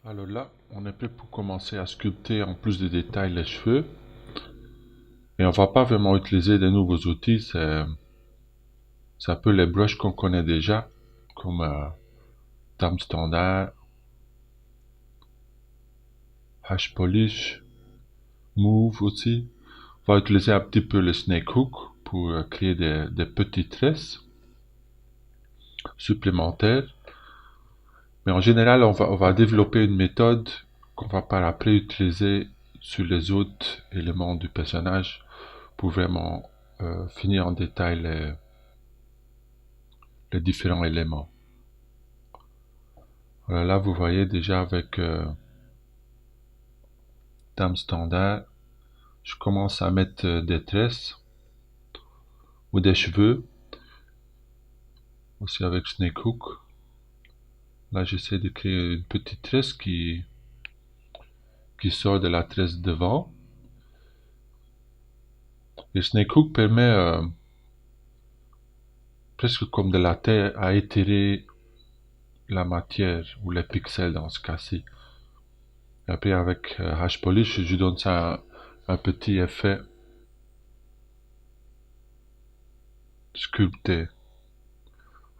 Alors là, on est prêt pour commencer à sculpter en plus de détails les cheveux. Et on va pas vraiment utiliser de nouveaux outils, c'est un peu les brushes qu'on connaît déjà, comme Dame Standard, Hash Polish, Move aussi. On va utiliser un petit peu le Snake Hook pour créer des petites tresses supplémentaires. Mais en général, on va développer une méthode qu'on va par après utiliser sur les autres éléments du personnage pour vraiment finir en détail les différents éléments. Voilà, là, vous voyez déjà avec Dame Standard, je commence à mettre des tresses ou des cheveux, aussi avec Snake Hook. Là, j'essaie de créer une petite tresse qui sort de la tresse devant. Et Snake Hook permet, presque comme de la terre, à étirer la matière ou les pixels dans ce cas-ci. Et après, avec Hash Polish, je donne ça un petit effet sculpté.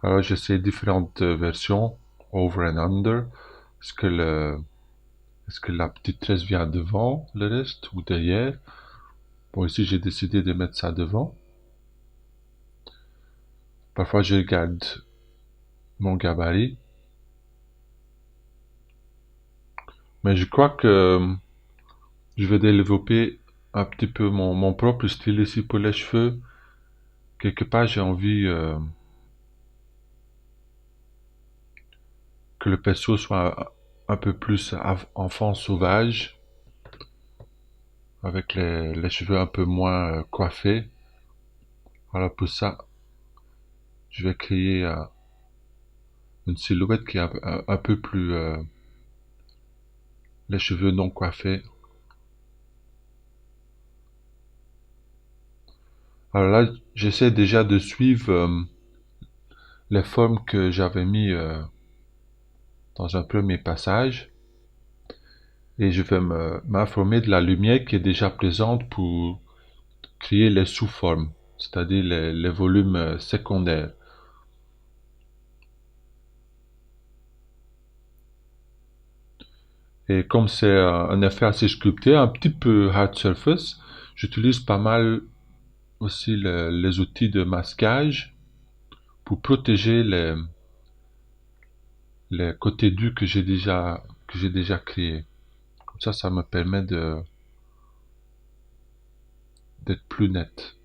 Alors, j'essaie différentes versions, over and under. Est-ce que est-ce que la petite tresse vient devant le reste ou derrière? Bon, ici, j'ai décidé de mettre ça devant. Parfois, je regarde mon gabarit. Mais je crois que je vais développer un petit peu mon propre style ici pour les cheveux. Quelque part, j'ai envie que le perso soit un peu plus enfant sauvage, avec les cheveux un peu moins coiffés. Voilà, pour ça, je vais créer une silhouette qui est un peu plus les cheveux non coiffés. Alors là, j'essaie déjà de suivre les formes que j'avais mis dans un premier passage et je vais m'informer de la lumière qui est déjà présente pour créer les sous-formes, c'est-à-dire les volumes secondaires. Et comme c'est un effet assez sculpté, un petit peu hard surface, j'utilise pas mal aussi les outils de masquage pour protéger les côtés dus que j'ai déjà créés. Comme ça me permet d'être plus net.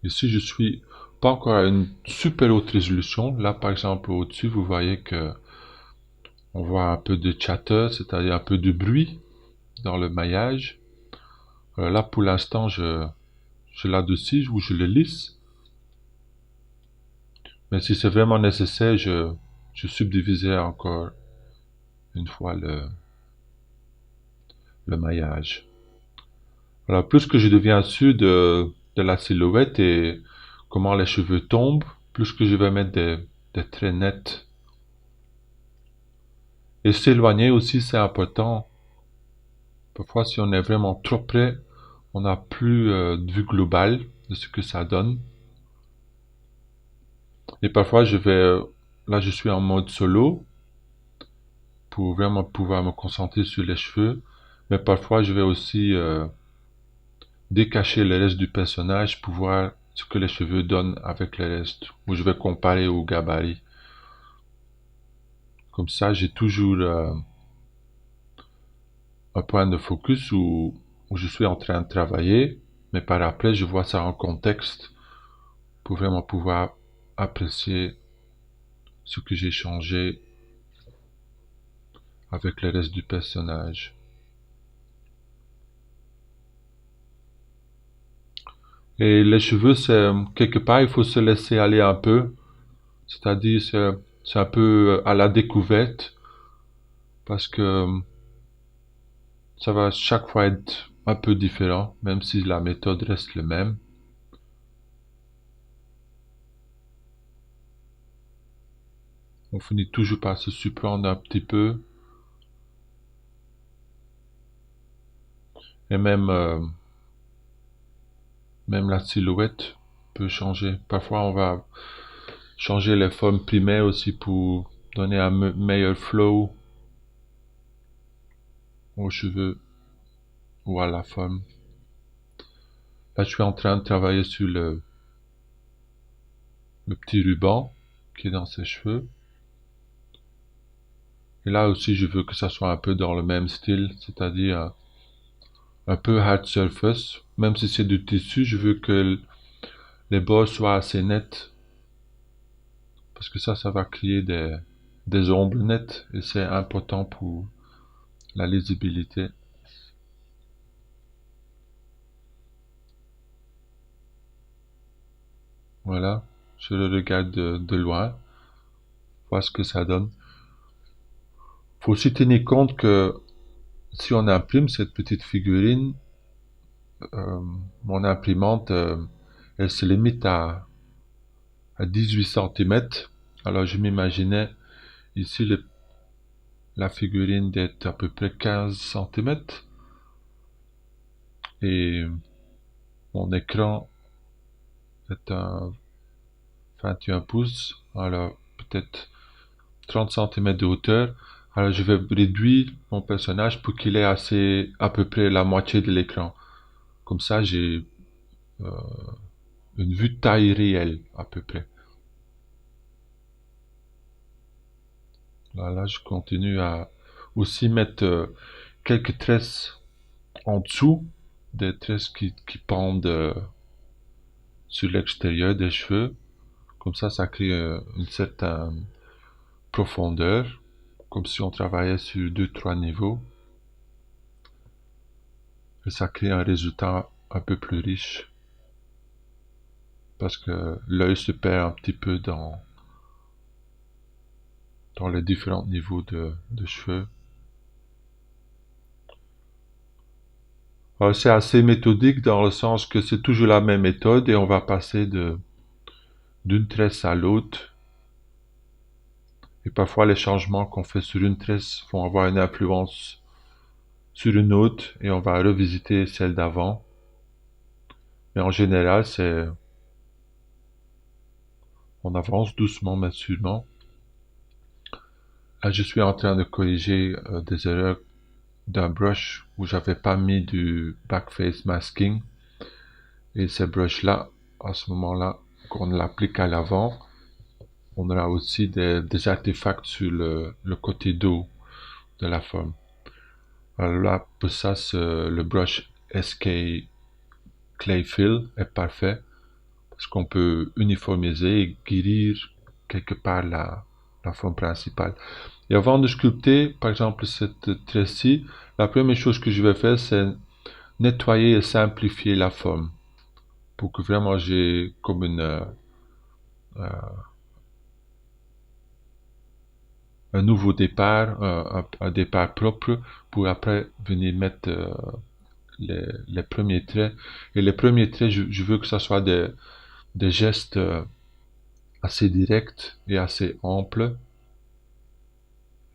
Ici, je suis pas encore à une super haute résolution. Là, par exemple, au-dessus, vous voyez que on voit un peu de chatter, c'est-à-dire un peu de bruit dans le maillage. Là, pour l'instant, je l'adoucis ou je le lisse. Mais si c'est vraiment nécessaire, je subdiviserai encore une fois le maillage. Voilà, plus que je deviens sûr de la silhouette et comment les cheveux tombent, plus que je vais mettre des traits nets. Et s'éloigner aussi, c'est important. Parfois, si on est vraiment trop près, on n'a plus de vue globale de ce que ça donne. Et parfois, là, je suis en mode solo pour vraiment pouvoir me concentrer sur les cheveux. Mais parfois, je vais aussi décacher le reste du personnage pour voir ce que les cheveux donnent avec le reste. Ou je vais comparer au gabarit. Comme ça, j'ai toujours un point de focus où je suis en train de travailler. Mais par après, je vois ça en contexte pour vraiment pouvoir apprécier ce que j'ai changé avec le reste du personnage. Et les cheveux, c'est quelque part, il faut se laisser aller un peu. C'est-à-dire, c'est un peu à la découverte parce que ça va chaque fois être un peu différent, même si la méthode reste la même. On finit toujours par se surprendre un petit peu. Et même la silhouette peut changer. Parfois, on va changer les formes primaires aussi pour donner un meilleur flow aux cheveux ou à la forme. Là, je suis en train de travailler sur le petit ruban qui est dans ses cheveux. Et là aussi, je veux que ça soit un peu dans le même style, c'est-à-dire un peu hard surface. Même si c'est du tissu, je veux que les bords soient assez nets. Parce que ça va créer des ombres nettes et c'est important pour la lisibilité. Voilà, je le regarde de loin, voir ce que ça donne. Faut aussi tenir compte que si on imprime cette petite figurine, euh, mon imprimante, elle se limite à 18 cm. Alors je m'imaginais ici la figurine d'être à peu près 15 cm et mon écran est un 21 pouces, alors peut-être 30 cm de hauteur. Alors je vais réduire mon personnage pour qu'il ait assez à peu près la moitié de l'écran. Comme ça j'ai euh, une vue de taille réelle à peu près. Là, je continue à aussi mettre quelques tresses en dessous, des tresses qui pendent sur l'extérieur des cheveux. Comme ça crée une certaine profondeur, comme si on travaillait sur deux, trois niveaux. Et ça crée un résultat un peu plus riche. Parce que l'œil se perd un petit peu dans les différents niveaux de cheveux. Alors, c'est assez méthodique dans le sens que c'est toujours la même méthode et on va passer d'une tresse à l'autre. Et parfois, les changements qu'on fait sur une tresse vont avoir une influence sur une autre et on va revisiter celle d'avant. Mais en général, on avance doucement mais sûrement. Là, je suis en train de corriger des erreurs d'un brush où j'avais pas mis du backface masking. Et ces brushes-là, à ce moment-là, qu'on l'applique à l'avant, on aura aussi des artefacts sur le côté dos de la forme. Alors là, pour ça, le brush SK Clay Fill est parfait parce qu'on peut uniformiser et guérir quelque part la forme principale. Et avant de sculpter, par exemple, cette tresse-ci, la première chose que je vais faire, c'est nettoyer et simplifier la forme pour que vraiment j'ai comme un nouveau départ, un départ propre pour après venir mettre les premiers traits. Et les premiers traits, je veux que ça soit des gestes assez directs et assez amples.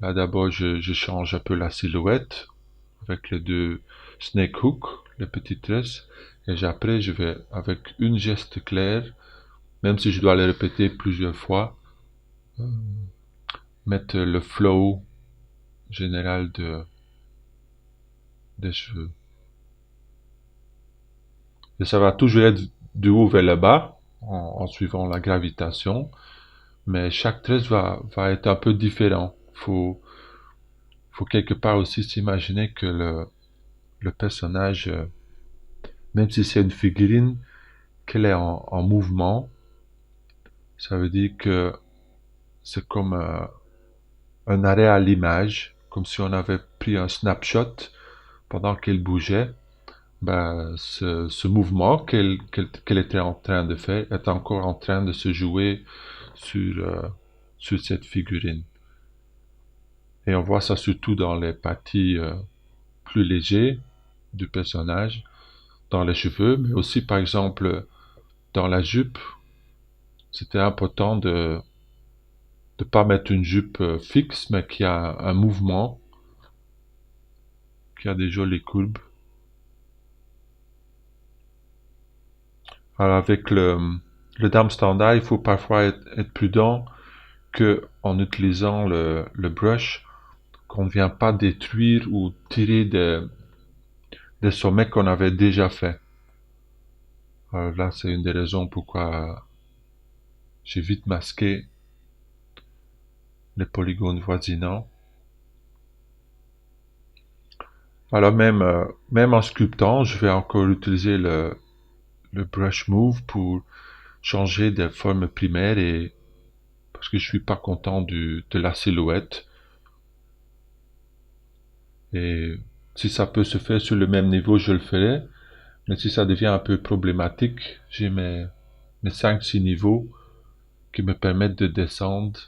Là d'abord, je change un peu la silhouette avec les deux snake hooks, les petites tresses. Et après, je vais avec une geste claire, même si je dois les répéter plusieurs fois, mettre le flow général des cheveux. Et ça va toujours être du haut vers le bas, en suivant la gravitation, mais chaque tresse va être un peu différent. Faut quelque part aussi s'imaginer que le personnage, même si c'est une figurine, qu'elle est en mouvement, ça veut dire que c'est comme un arrêt à l'image, comme si on avait pris un snapshot pendant qu'elle bougeait. Ben, ce mouvement qu'elle était en train de faire est encore en train de se jouer sur cette figurine. Et on voit ça surtout dans les parties plus légères du personnage, dans les cheveux, mais aussi par exemple dans la jupe. C'était important de de pas mettre une jupe fixe, mais qui a un mouvement, qui a des jolies courbes. Alors avec le dame standard, il faut parfois être prudent que en utilisant le brush, qu'on ne vient pas détruire ou tirer des sommets qu'on avait déjà fait. Alors là, c'est une des raisons pourquoi j'ai vite masqué les polygones voisinants. Alors même en sculptant, je vais encore utiliser le brush move pour changer des formes primaires et parce que je suis pas content de la silhouette. Et si ça peut se faire sur le même niveau, je le ferai. Mais si ça devient un peu problématique, j'ai mes 5-6 niveaux qui me permettent de descendre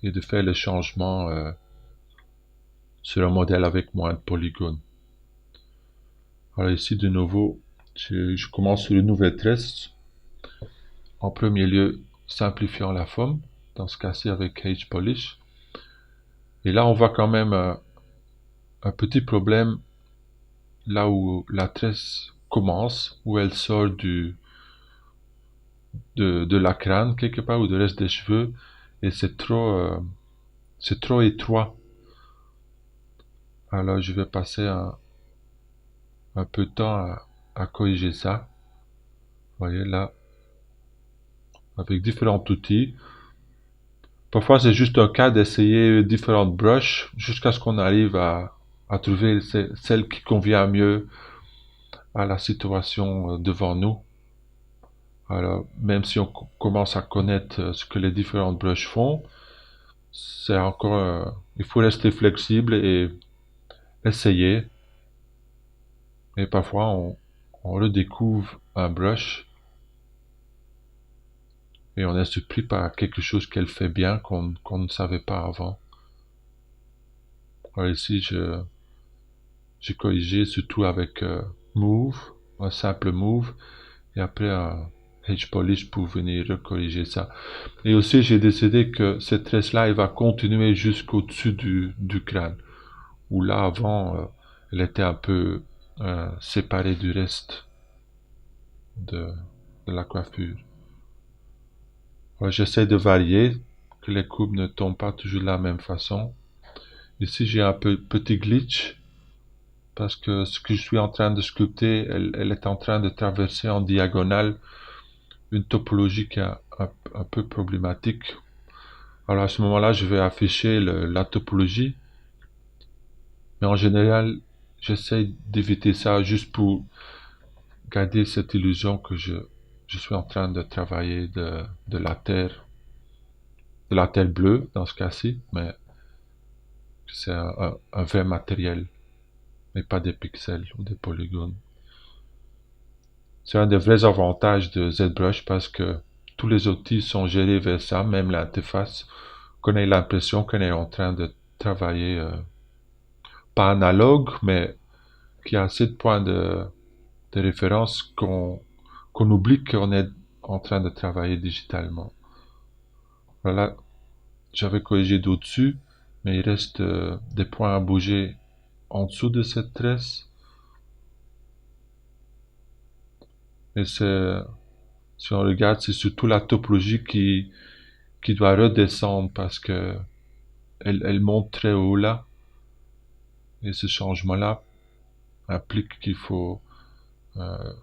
et de faire le changement sur un modèle avec moins de polygones. Alors ici, de nouveau, je commence sur une nouvelle tresse. En premier lieu, simplifiant la forme, dans ce cas-ci avec H-Polish. Et là, on voit quand même un petit problème là où la tresse commence, où elle sort de la crâne quelque part, ou du reste des cheveux, et c'est trop étroit. Alors je vais passer un peu de temps à corriger ça. Vous voyez là, avec différents outils. Parfois c'est juste un cas d'essayer différentes brushes jusqu'à ce qu'on arrive à trouver celle qui convient mieux à la situation devant nous. Alors, même si on commence à connaître ce que les différentes brushes font, c'est encore, il faut rester flexible et essayer. Et parfois, on redécouvre un brush et on est surpris par quelque chose qu'elle fait bien qu'on ne savait pas avant. Alors ici, j'ai corrigé surtout avec Move, un simple Move, et après un H-Polish pour venir recorriger ça. Et aussi, j'ai décidé que cette tresse-là, elle va continuer jusqu'au-dessus du crâne. Où là, avant, elle était un peu séparée du reste de, de la coiffure. Ouais, j'essaie de varier, que les courbes ne tombent pas toujours de la même façon. Ici, j'ai un petit glitch, parce que ce que je suis en train de sculpter, elle est en train de traverser en diagonale une topologie qui est un peu problématique. Alors à ce moment-là, je vais afficher la topologie, mais en général, j'essaie d'éviter ça juste pour garder cette illusion que je suis en train de travailler de la terre bleue dans ce cas-ci, mais c'est un vrai matériel, mais pas des pixels ou des polygones. C'est un des vrais avantages de ZBrush parce que tous les outils sont gérés vers ça, même l'interface, qu'on ait l'impression qu'on est en train de travailler, pas analogue, mais qui a assez de points de référence qu'on oublie qu'on est en train de travailler digitalement. Voilà, j'avais corrigé d'au-dessus, mais il reste des points à bouger en dessous de cette tresse. Et si on regarde, c'est surtout la topologie qui doit redescendre parce que elle monte très haut là. Et ce changement-là implique qu'il faut euh,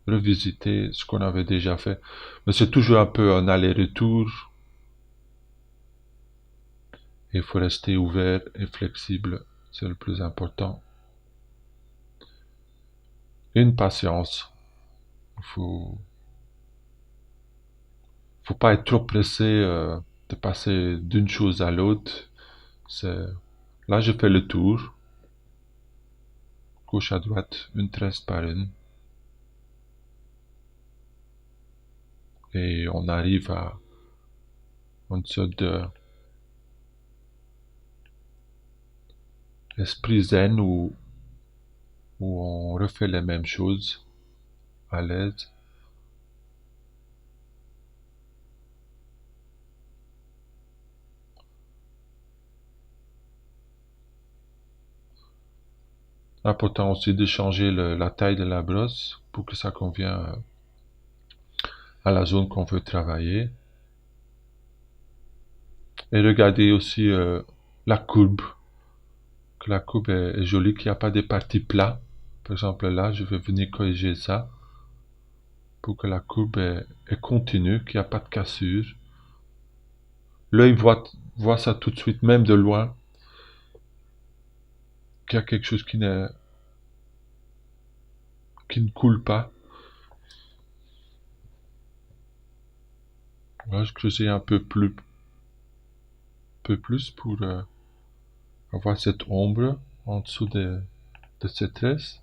revisiter ce qu'on avait déjà fait. Mais c'est toujours un peu un aller-retour. Il faut rester ouvert et flexible. C'est le plus important. Et une patience. Il faut pas être trop pressé de passer d'une chose à l'autre. C'est Là, je fais le tour, gauche à droite, une tresse par une, et on arrive à une sorte de esprit zen où on refait les mêmes choses à l'aise. Important aussi de changer la taille de la brosse pour que ça convienne à la zone qu'on veut travailler. Et regardez aussi la courbe, que la courbe est jolie, qu'il n'y a pas des parties plats. Par exemple là, je vais venir corriger ça pour que la courbe est continue, qu'il n'y a pas de cassure. L'œil voit ça tout de suite, même de loin, qu'il y a quelque chose qui ne coule pas. Voilà, je creusais un peu plus pour avoir cette ombre en dessous de cette tresse.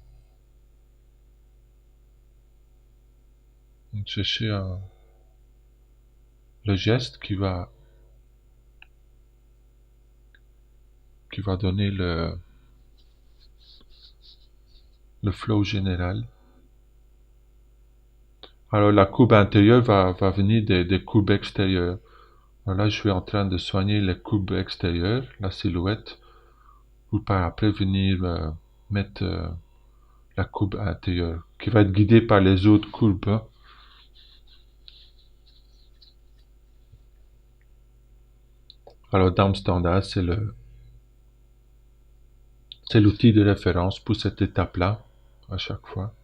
Donc, chercher le geste qui va donner le flow général. Alors la courbe intérieure va venir des courbes extérieures. Alors là, je suis en train de soigner les courbes extérieures, la silhouette, pour par après venir mettre la courbe intérieure, qui va être guidée par les autres courbes. Hein. Alors Dame Standard, c'est l'outil de référence pour cette étape-là, à chaque fois.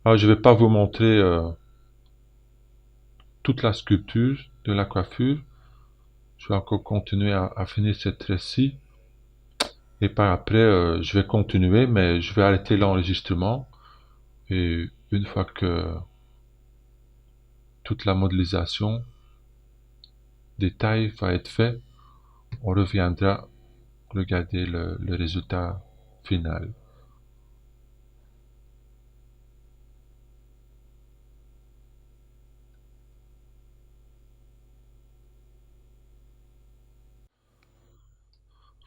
Alors je ne vais pas vous montrer toute la sculpture de la coiffure. Je vais encore continuer à finir cette tresse-ci. Et par après, je vais continuer, mais je vais arrêter l'enregistrement. Et une fois que toute la modélisation des tailles va être faite, on reviendra regarder le résultat final.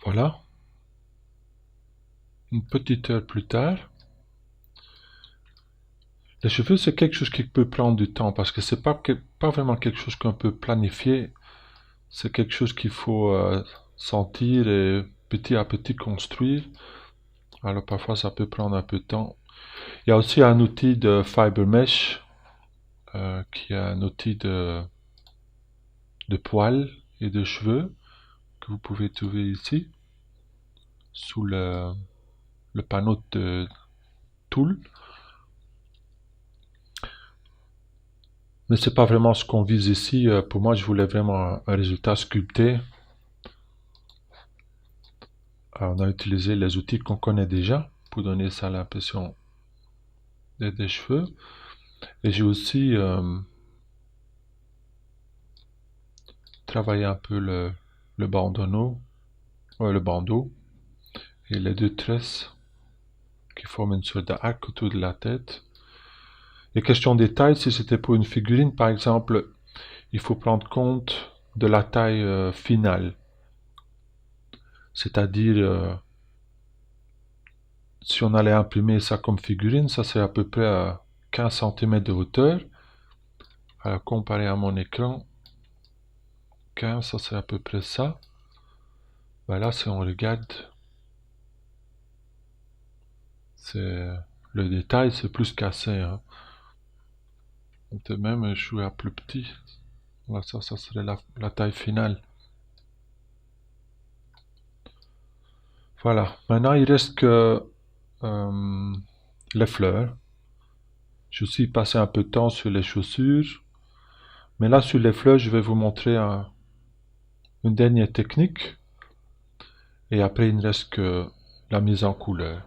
Voilà. Une petite heure plus tard. Les cheveux, c'est quelque chose qui peut prendre du temps parce que c'est pas vraiment quelque chose qu'on peut planifier. C'est quelque chose qu'il faut sentir et petit à petit construire. Alors parfois ça peut prendre un peu de temps. Il y a aussi un outil de Fiber Mesh qui est un outil de poils et de cheveux que vous pouvez trouver ici sous le panneau de Tool. Mais c'est pas vraiment ce qu'on vise ici. Pour moi, je voulais vraiment un résultat sculpté. Alors, on a utilisé les outils qu'on connaît déjà pour donner ça l'impression des cheveux. Et j'ai aussi travaillé un peu le bandeau et les deux tresses qui forment une sorte d'arc autour de la tête. Et question des tailles, si c'était pour une figurine par exemple, il faut prendre compte de la taille finale. C'est-à-dire, si on allait imprimer ça comme figurine, ça c'est à peu près à 15 cm de hauteur. Alors comparé à mon écran, 15, ça c'est à peu près ça. Ben là, si on regarde, le détail, c'est plus cassé. Hein. Peut-être même je suis à plus petit. Là, ça serait la taille finale. Voilà. Maintenant, il reste que les fleurs. Je suis passé un peu de temps sur les chaussures. Mais là, sur les fleurs, je vais vous montrer une dernière technique. Et après, il ne reste que la mise en couleur.